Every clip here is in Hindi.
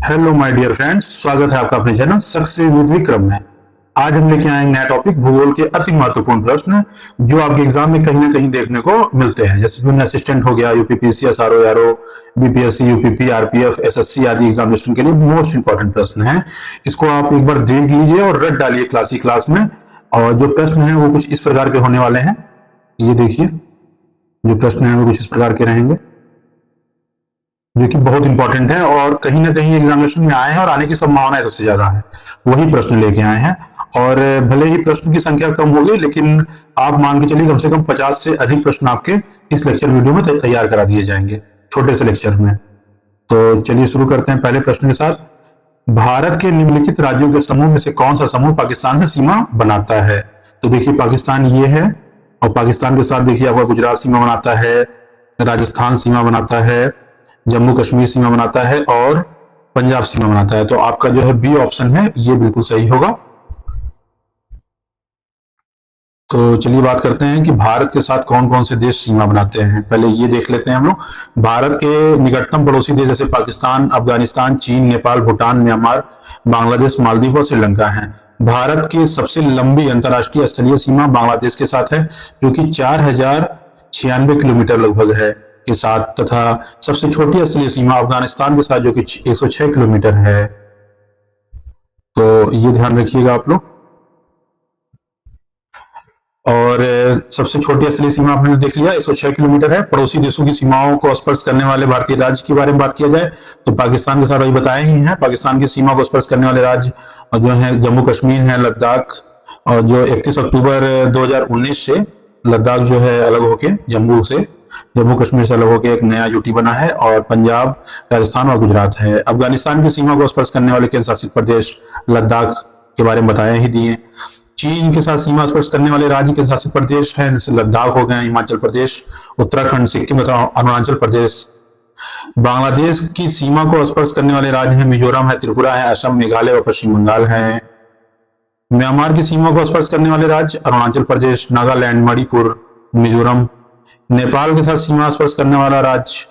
हेलो माय डियर फ्रेंड्स, स्वागत है आपका अपने चैनल सक्सेस विद विक्रम में। आज हम लेके आए नया टॉपिक भूगोल के अति महत्वपूर्ण प्रश्न जो आपके एग्जाम में कहीं ना कहीं देखने को मिलते हैं, जैसे जूनियर असिस्टेंट हो गया, UPPC, SRO, RO, BPSC, UPP, RPF, SSC आदि एग्जामिनेशन के लिए मोस्ट इंपॉर्टेंट प्रश्न है। इसको आप एक बार देख लीजिए और रट डालिए क्लास में। और जो प्रश्न है वो कुछ इस प्रकार के होने वाले हैं। ये देखिए, जो प्रश्न है वो कुछ इस प्रकार के रहेंगे जो कि बहुत इंपॉर्टेंट है और कहीं ना कहीं एग्जामिनेशन में आए हैं और आने की संभावना सबसे ज्यादा है। वही प्रश्न लेके आए हैं और भले ही प्रश्न की संख्या कम होगी, लेकिन आप मान के चलिए कम से कम 50 से अधिक प्रश्न आपके इस लेक्चर वीडियो में तैयार करा दिए जाएंगे छोटे से लेक्चर में। तो चलिए शुरू करते हैं पहले प्रश्न के साथ। भारत के निम्नलिखित राज्यों के समूह में से कौन सा समूह पाकिस्तान से सीमा बनाता है? तो देखिए, पाकिस्तान ये है और पाकिस्तान के साथ देखिए आपका गुजरात सीमा बनाता है, राजस्थान सीमा बनाता है, जम्मू कश्मीर सीमा बनाता है और पंजाब सीमा बनाता है। तो आपका जो है बी ऑप्शन है ये बिल्कुल सही होगा। तो चलिए बात करते हैं कि भारत के साथ कौन कौन से देश सीमा बनाते हैं। पहले ये देख लेते हैं हम लोग। भारत के निकटतम पड़ोसी देश जैसे पाकिस्तान, अफगानिस्तान, चीन, नेपाल, भूटान, म्यांमार, बांग्लादेश, मालदीव और श्रीलंका हैं। भारत की सबसे लंबी अंतर्राष्ट्रीय स्थलीय सीमा बांग्लादेश के साथ है जो कि 4096 किलोमीटर लगभग है के साथ, तथा सबसे छोटी स्थलीय सीमा अफगानिस्तान के साथ जो कि 106 किलोमीटर है। तो ये ध्यान रखिएगा आप लोग। और सबसे छोटी स्थलीय सीमा आपने देख लिया 106 किलोमीटर है। पड़ोसी देशों की सीमाओं को स्पर्श करने वाले भारतीय राज्य के बारे में बात किया जाए तो पाकिस्तान के साथ वही बताए ही हैं। पाकिस्तान की सीमा को स्पर्श करने वाले राज्य जो है जम्मू कश्मीर है, लद्दाख, और जो 31 अक्टूबर 2019 से लद्दाख जो है अलग होके जम्मू कश्मीर से अलग होकर एक नया यूटी बना है, और पंजाब, राजस्थान और गुजरात है। अफगानिस्तान की सीमा को स्पर्श करने वाले केंद्र शासित प्रदेश लद्दाख के बारे में बताया ही दिए। चीन के साथ सीमा स्पर्श करने वाले राज्य केंद्र शासित प्रदेश है, जैसे लद्दाख हो गए, हिमाचल प्रदेश, उत्तराखंड, सिक्किम तथा अरुणाचल प्रदेश। बांग्लादेश की सीमा को स्पर्श करने वाले राज्य है मिजोरम है, त्रिपुरा है, असम, मेघालय और पश्चिम बंगाल है। म्यांमार की सीमा को स्पर्श करने वाले राज्य अरुणाचल प्रदेश, नागालैंड, मणिपुर, मिजोरम। नेपाल के साथ सीमा स्पर्श करने वाला राज्य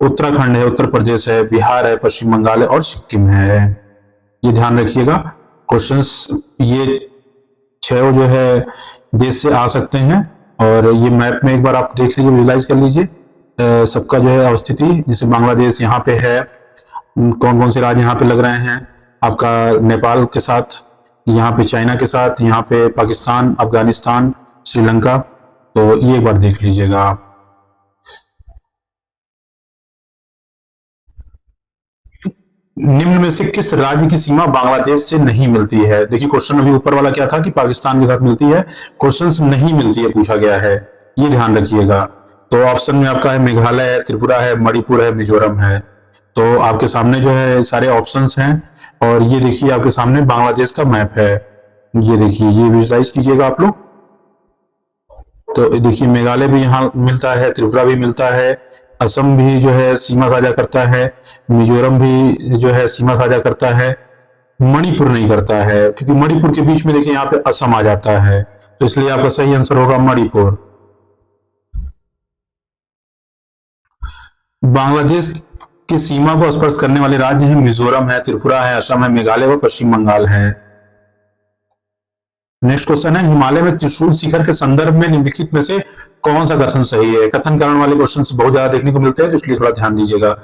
उत्तराखंड है, उत्तर प्रदेश है, बिहार है, पश्चिम बंगाल है और सिक्किम है। ये ध्यान रखिएगा। क्वेश्चंस ये 6 जो है देश से आ सकते हैं और ये मैप में एक बार आप देख लीजिए, विजुलाइज कर लीजिए सबका जो है अवस्थिति। जैसे बांग्लादेश यहाँ पे है, कौन कौन से राज्य यहाँ पे लग रहे हैं आपका नेपाल के साथ, यहाँ पे चाइना के साथ, यहाँ पे पाकिस्तान, अफगानिस्तान, श्रीलंका। तो ये एक बार देख लीजिएगा आप। निम्न में से किस राज्य की सीमा बांग्लादेश से नहीं मिलती है? देखिए, क्वेश्चन अभी ऊपर वाला क्या था कि पाकिस्तान के साथ मिलती है, क्वेश्चन नहीं मिलती है पूछा गया है, ये ध्यान रखिएगा। तो ऑप्शन में आपका है मेघालय है, त्रिपुरा है, मणिपुर है, मिजोरम है। तो आपके सामने जो है सारे ऑप्शंस हैं और ये देखिए आपके सामने बांग्लादेश का मैप है। ये देखिए, ये विजुलाइज कीजिएगा आप लोग। तो देखिए, मेघालय भी यहाँ मिलता है, त्रिपुरा भी मिलता है, असम भी जो है सीमा साझा करता है, मिजोरम भी जो है सीमा साझा करता है, मणिपुर नहीं करता है क्योंकि मणिपुर के बीच में देखिए यहाँ पे असम आ जाता है, तो इसलिए आपका सही आंसर होगा मणिपुर। बांग्लादेश की सीमा को स्पर्श करने वाले राज्य हैं मिजोरम है, त्रिपुरा है, असम है, मेघालय और पश्चिम बंगाल है। नेक्स्ट क्वेश्चन है, हिमालय में त्रिशूल शिखर के संदर्भ में निम्नलिखित में से कौन सा कथन सही है? कथन कारण वाले क्वेश्चन बहुत ज्यादा देखने को मिलते हैं, तो इसलिए थोड़ा ध्यान दीजिएगा।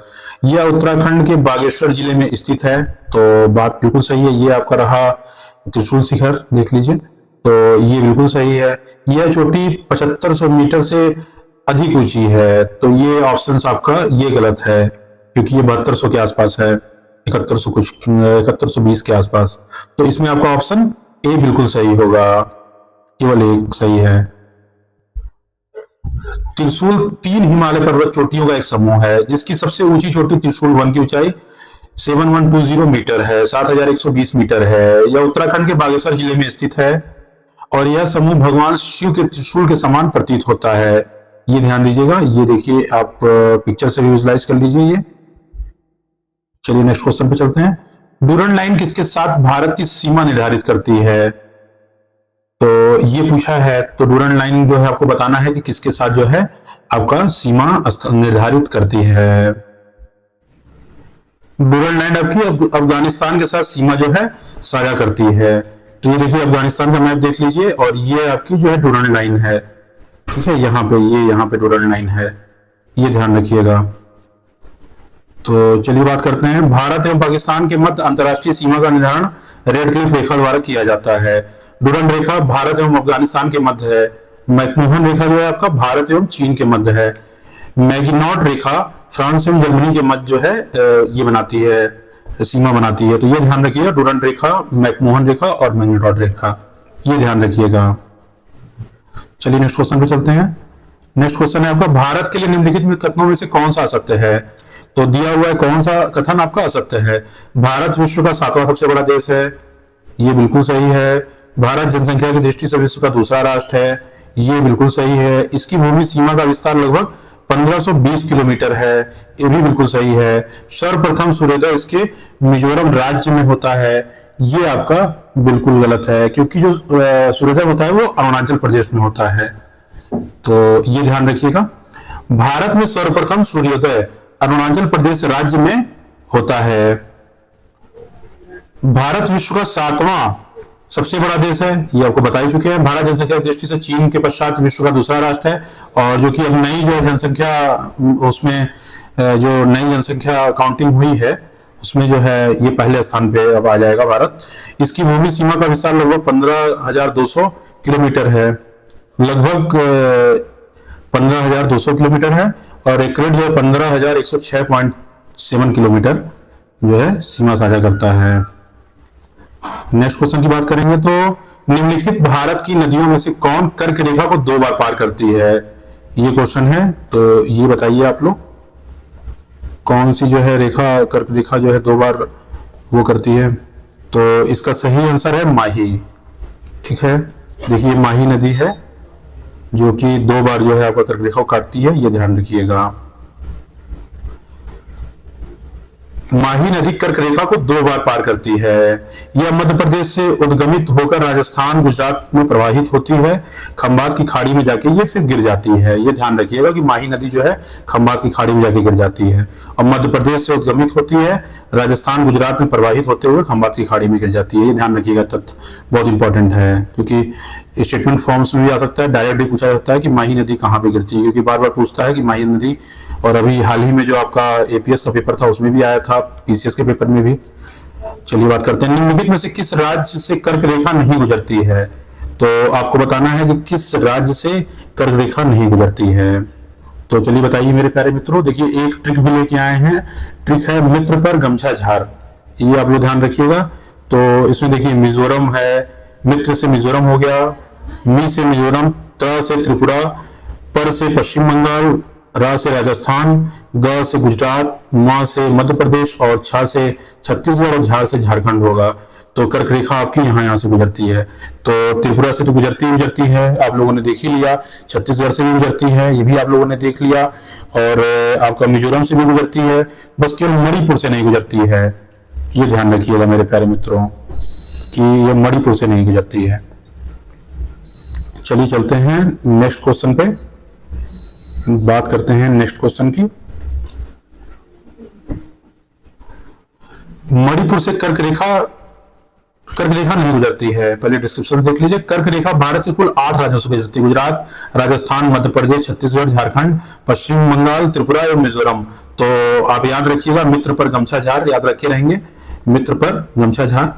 यह उत्तराखंड के बागेश्वर जिले में स्थित है, तो बात बिल्कुल सही है। ये आपका रहा त्रिशूल शिखर, देख लीजिए, तो ये बिल्कुल सही है। यह चोटी 7500 मीटर से अधिक ऊंची है, तो ये ऑप्शन आपका ये गलत है क्योंकि ये 7200 के आसपास है, 7100 कुछ 7120 के आसपास। तो इसमें आपका ऑप्शन ए बिल्कुल सही होगा, केवल एक सही है। त्रिशूल 3 हिमालय पर्वत चोटियों का एक समूह है जिसकी सबसे ऊंची चोटी त्रिशूल 1 की ऊंचाई 7120 मीटर है, 7120 मीटर है। यह उत्तराखंड के बागेश्वर जिले में स्थित है और यह समूह भगवान शिव के त्रिशूल के समान प्रतीत होता है। ये ध्यान दीजिएगा। ये देखिए, आप पिक्चर से विजुलाइज कर लीजिए ये। चलिए नेक्स्ट क्वेश्चन पे चलते हैं। डूरन लाइन किसके साथ भारत की सीमा निर्धारित करती है? तो ये पूछा है, तो डूरन लाइन जो है आपको बताना है कि किसके साथ जो है आपका सीमा निर्धारित करती है। डूरल लाइन आपकी अफगानिस्तान के साथ सीमा जो है साझा करती है। तो ये देखिए अफगानिस्तान का मैप देख लीजिए और ये आपकी जो है डूरल लाइन है, ठीक है, यहाँ पे डूरल लाइन है, ये ध्यान रखिएगा। तो चलिए बात करते हैं, भारत एवं पाकिस्तान के मध्य अंतर्राष्ट्रीय सीमा का निर्धारण रेड क्लिफ रेखा द्वारा किया जाता है। डूरल रेखा भारत एवं अफगानिस्तान के मध्य है। मैकमोहन रेखा जो है आपका भारत एवं चीन के मध्य है। मैगिनॉट रेखा फ्रांस एवं जर्मनी के मध्य जो है ये बनाती है, सीमा बनाती है। तो ये ध्यान रखिएगा, डूरल रेखा, मैकमोहन रेखा और मैगिनॉट रेखा, ये ध्यान रखिएगा। चलिए नेक्स्ट क्वेश्चन पे चलते हैं। नेक्स्ट क्वेश्चन है आपका, भारत के लिए निम्नलिखित में कथनों में से कौन सा असत्य है? तो दिया हुआ है कौन सा कथन आपका असत्य है? भारत विश्व का 7वां सबसे बड़ा देश है, ये बिल्कुल सही है। भारत जनसंख्या की दृष्टि से विश्व का दूसरा राष्ट्र है, ये बिल्कुल सही है। इसकी भूमि सीमा का विस्तार लगभग 1520 किलोमीटर है, ये भी बिल्कुल सही है। सर्वप्रथम सूर्योदय इसके मिजोरम राज्य में होता है, ये आपका बिल्कुल गलत है, क्योंकि जो सूर्योदय होता है वो अरुणाचल प्रदेश में होता है। तो ये ध्यान रखिएगा, भारत में सर्वप्रथम सूर्योदय अरुणाचल प्रदेश राज्य में होता है। भारत विश्व का 7वां सबसे बड़ा देश है, ये आपको बता ही चुके हैं। भारत जनसंख्या की दृष्टि से चीन के पश्चात विश्व का दूसरा राष्ट्र है, और जो कि अब नई जो जनसंख्या, उसमें जो नई जनसंख्या काउंटिंग हुई है उसमें जो है ये पहले स्थान पे अब आ जाएगा भारत। इसकी भूमि सीमा का विस्तार लगभग 15,200 किलोमीटर है, लगभग 15,200 किलोमीटर है, और एकड़ जो है 15,106.7 किलोमीटर जो है सीमा साझा करता है। नेक्स्ट क्वेश्चन की बात करेंगे तो, निम्नलिखित भारत की नदियों में से कौन कर्क रेखा को 2 बार पार करती है? ये क्वेश्चन है, तो ये बताइए आप लोग, कौन सी जो है रेखा, कर्क रेखा जो है 2 बार वो करती है? तो इसका सही आंसर है माही, ठीक है। देखिए माही नदी है जो कि 2 बार जो है आपका कर्क रेखा को काटती है, ये ध्यान रखिएगा। माही नदी कर्क रेखा को 2 बार पार करती है। यह मध्य प्रदेश से उद्गमित होकर राजस्थान गुजरात में प्रवाहित होती है, खंबात की खाड़ी में जाके ये फिर गिर जाती है। ये ध्यान रखिएगा कि माही नदी जो है खंबात की खाड़ी में जाके गिर जाती है, और मध्य प्रदेश से उद्गमित होती है, राजस्थान गुजरात में प्रवाहित होते हुए खंबात की खाड़ी में गिर जाती है। ये ध्यान रखिएगा, तथ्य बहुत इंपॉर्टेंट है, क्योंकि स्टेटमेंट फॉर्म्स में भी आ सकता है, डायरेक्ट भी पूछा जाता है कि माही नदी कहाँ पे गिरती है, क्योंकि बार बार पूछता है कि माही नदी। और अभी हाल ही में जो आपका एपीएस का पेपर था उसमें भी आया था, पीसीएस के पेपर में भी। चलिए बात करते हैं, निम्नलिखित में से किस राज्य से कर्क रेखा नहीं गुजरती है? तो आपको बताना है कि किस राज्य से कर्क रेखा नहीं गुजरती है। तो चलिए बताइए मेरे प्यारे मित्रों। देखिए एक ट्रिक भी लेके आए हैं, ट्रिक है मित्र पर गमछा झार, ये आप लोग ध्यान रखिएगा। तो इसमें देखिए मिजोरम है, मित्र से मिजोरम हो गया, मी से मिजोरम, त से त्रिपुरा, पर से पश्चिम बंगाल, रा से राजस्थान, ग से गुजरात, म से मध्य प्रदेश, और छ से छत्तीसगढ़, और झा से झारखंड होगा। तो कर्क रेखा आपकी यहाँ से गुजरती है। तो त्रिपुरा से तो गुजरती है, आप लोगों ने देख ही लिया। छत्तीसगढ़ से भी गुजरती है, ये भी आप लोगों ने देख लिया। और आपका मिजोरम से भी गुजरती है, बस केवल मणिपुर से नहीं गुजरती है। ये ध्यान रखिएगा मेरे प्यारे मित्रों कि ये मणिपुर से नहीं गुजरती है। चलिए चलते हैं नेक्स्ट क्वेश्चन पे, बात करते हैं नेक्स्ट क्वेश्चन की। मणिपुर से कर्क रेखा नहीं गुजरती है। पहले डिस्क्रिप्शन देख लीजिए। कर्क रेखा भारत के कुल 8 राज्यों से गुजरती है, गुजरात, राजस्थान, मध्य प्रदेश, छत्तीसगढ़, झारखंड, पश्चिम बंगाल, त्रिपुरा और मिजोरम। तो आप याद रखिएगा, मित्र पर गमछा झार याद रखे रहेंगे, मित्र पर गमछा झार।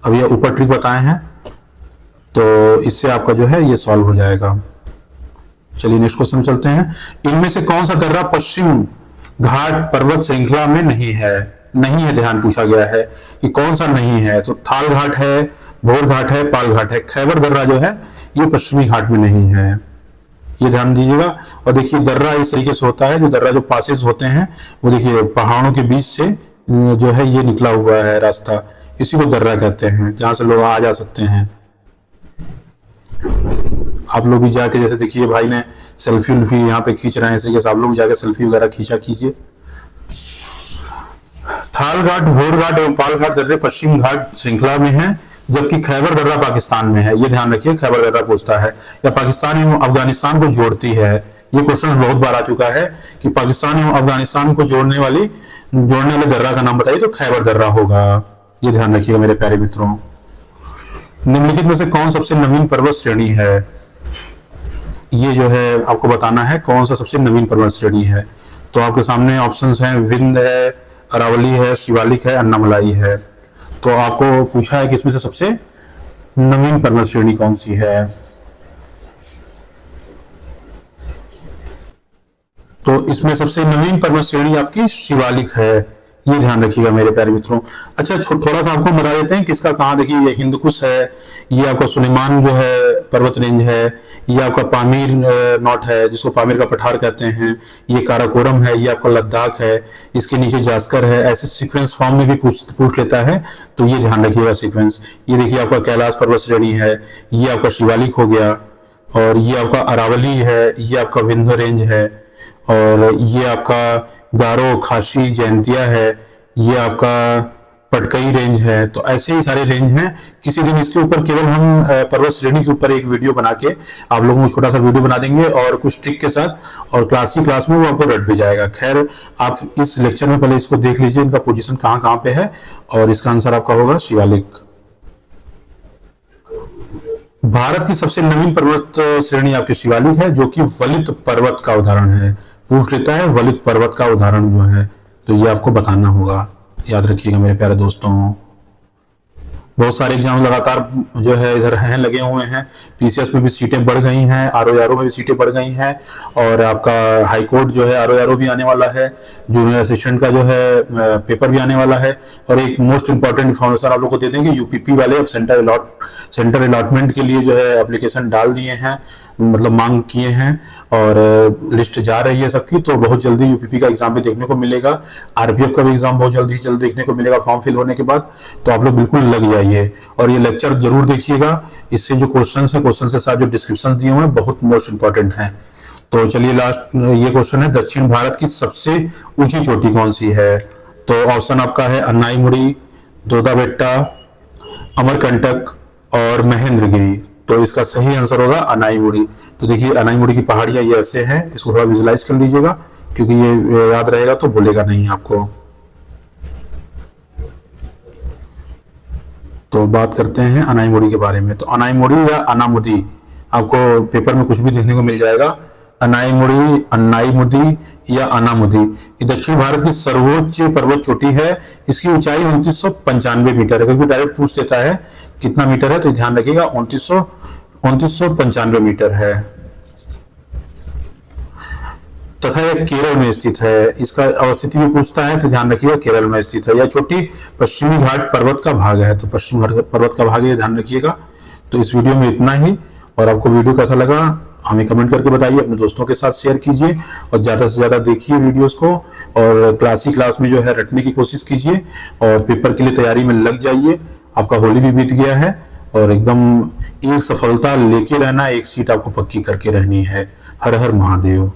अब ये ऊपर ट्रिक बताए हैं, तो इससे आपका जो है ये सॉल्व हो जाएगा। चलिए नेक्स्ट क्वेश्चन चलते हैं। इनमें से कौन सा दर्रा पश्चिम घाट पर्वत श्रृंखला में नहीं है? ध्यान पूछा गया है कि कौन सा नहीं है। तो थाल घाट है, भोर घाट है, पाल घाट है। खैबर दर्रा जो है ये पश्चिमी घाट में नहीं है, ये ध्यान दीजिएगा। और देखिए दर्रा इस तरीके से होता है, जो दर्रा जो पासेस होते हैं वो देखिए पहाड़ों के बीच से जो है ये निकला हुआ है रास्ता, इसी को दर्रा कहते हैं, जहां से लोग आ जा सकते हैं। आप लोग भी जाके, जैसे देखिए भाई ने सेल्फी यहाँ पे खींच रहे हैं, इसी के आप लोग जाके सेल्फी वगैरह कीजिए। थाल घाट, भोर घाट एवं पाल घाट दर्रे पश्चिम घाट श्रृंखला में है, जबकि खैबर दर्रा पाकिस्तान में है। ये ध्यान रखिए, खैबर दर्रा पूछता है, या पाकिस्तान एवं अफगानिस्तान को जोड़ती है, ये क्वेश्चन बहुत बार आ चुका है कि पाकिस्तान एवं अफगानिस्तान को जोड़ने वाले दर्रा का नाम बताइए, तो खैबर दर्रा होगा। ये ध्यान रखिएगा मेरे प्यारे मित्रों। निम्नलिखित में से कौन सबसे नवीन पर्वत श्रेणी है? ये जो है आपको बताना है कौन सा सबसे नवीन पर्वत श्रेणी है। तो आपके सामने ऑप्शंस हैं, विंध्य है, अरावली है, शिवालिक है, अन्नामलाई है। तो आपको पूछा है कि इसमें से सबसे नवीन पर्वत श्रेणी कौन सी है। तो इसमें सबसे नवीन पर्वत श्रेणी आपकी शिवालिक है। ये ध्यान रखिएगा मेरे प्यारे मित्रों। अच्छा, थोड़ा सा आपको बता देते हैं किसका कहाँ। देखिए, ये हिंदकुश है, ये आपका सुलेमान जो है पर्वत रेंज है, ये आपका पामीर नॉट है जिसको पामीर का पठार कहते हैं, ये काराकोरम है, ये आपका लद्दाख है, इसके नीचे जास्कर है। ऐसे सीक्वेंस फॉर्म में भी पूछ लेता है, तो ये ध्यान रखिएगा सीक्वेंस। ये देखिए आपका कैलाश पर्वत श्रेणी है, ये आपका शिवालिक हो गया, और ये आपका अरावली है, ये आपका विंध्य रेंज है, और ये आपका गारो, खासी, जैंतिया है, ये आपका पटकई रेंज है। तो ऐसे ही सारे रेंज हैं। किसी दिन इसके ऊपर केवल हम पर्वत श्रेणी के ऊपर एक वीडियो बना के आप लोगों को छोटा सा वीडियो बना देंगे और कुछ ट्रिक के साथ, और क्लास में वो आपको रट भी जाएगा। खैर, आप इस लेक्चर में पहले इसको देख लीजिए, इनका पोजीशन कहाँ कहाँ पे है, और इसका आंसर आपका होगा शिवालिक। भारत की सबसे नवीन पर्वत श्रेणी आपकी शिवालिक है, जो कि वलित पर्वत का उदाहरण है। पूछ लेता है वलित पर्वत का उदाहरण जो है, तो ये आपको बताना होगा। याद रखिएगा मेरे प्यारे दोस्तों। बहुत सारे एग्जाम लगातार जो है इधर हैं, लगे हुए हैं। पीसीएस में भी सीटें बढ़ गई हैं, आरओ में भी सीटें बढ़ गई हैं, और आपका हाई कोर्ट जो है आरओ भी आने वाला है, जूनियर असिस्टेंट का जो है पेपर भी आने वाला है। और एक मोस्ट इंपॉर्टेंट इन्फॉर्मेशन आप लोग को दे देंगे, यूपीपी वाले अब सेंटर अलॉटमेंट के लिए जो है एप्लीकेशन डाल दिए हैं, मतलब मांग किए हैं, और लिस्ट जा रही है सबकी। तो बहुत जल्दी यूपीपी का एग्जाम भी देखने को मिलेगा, आरपीएफ का भी एग्जाम बहुत जल्दी देखने को मिलेगा फॉर्म फिल होने के बाद। तो आप लोग बिल्कुल लग जाइए और ये लेक्चर जरूर देखिएगा। इससे जो क्वेश्चन है, क्वेश्चन के साथ जो डिस्क्रिप्शन दिए हुए हैं बहुत मोस्ट इंपॉर्टेंट हैं। तो चलिए लास्ट ये क्वेश्चन है, दक्षिण भारत की सबसे ऊंची चोटी कौन सी है? तो ऑप्शन आपका है अन्नाईमुड़ी, दोदा बेट्टा, अमरकंटक और महेंद्रगिरी। तो इसका सही आंसर होगा अन्नाईमुड़ी। तो देखिए अन्नाईमुड़ी की पहाड़ियां ये ऐसे हैं, इसको थोड़ा विजुलाइज कर लीजिएगा क्योंकि ये याद रहेगा तो भूलेगा नहीं आपको। तो बात करते हैं अन्नाईमुड़ी के बारे में। तो अन्नाईमुड़ी या अनामुदी आपको पेपर में कुछ भी देखने को मिल जाएगा। अन्नाईमुड़ी, अन्नाईमुदी या अनामुदी, ये दक्षिण भारत की सर्वोच्च पर्वत चोटी है। इसकी ऊंचाई 2995 मीटर है। क्योंकि डायरेक्ट पूछ देता है कितना मीटर है, तो ध्यान रखिएगा 2995 मीटर है, तथा यह केरल में स्थित है। इसका अवस्थिति भी पूछता है, तो ध्यान रखिएगा केरल में स्थित है। यह चोटी पश्चिमी घाट पर्वत का भाग है, तो पश्चिमी घाट पर्वत का भाग है, ध्यान रखिएगा। तो इस वीडियो में इतना ही, और आपको वीडियो कैसा लगा हमें कमेंट करके बताइए, अपने दोस्तों के साथ शेयर कीजिए, और ज्यादा से ज्यादा देखिए वीडियोस को, और क्लास में जो है रटने की कोशिश कीजिए, और पेपर के लिए तैयारी में लग जाइए। आपका होली भी बीत गया है, और एकदम एक सफलता लेके रहना, एक सीट आपको पक्की करके रहनी है। हर हर महादेव।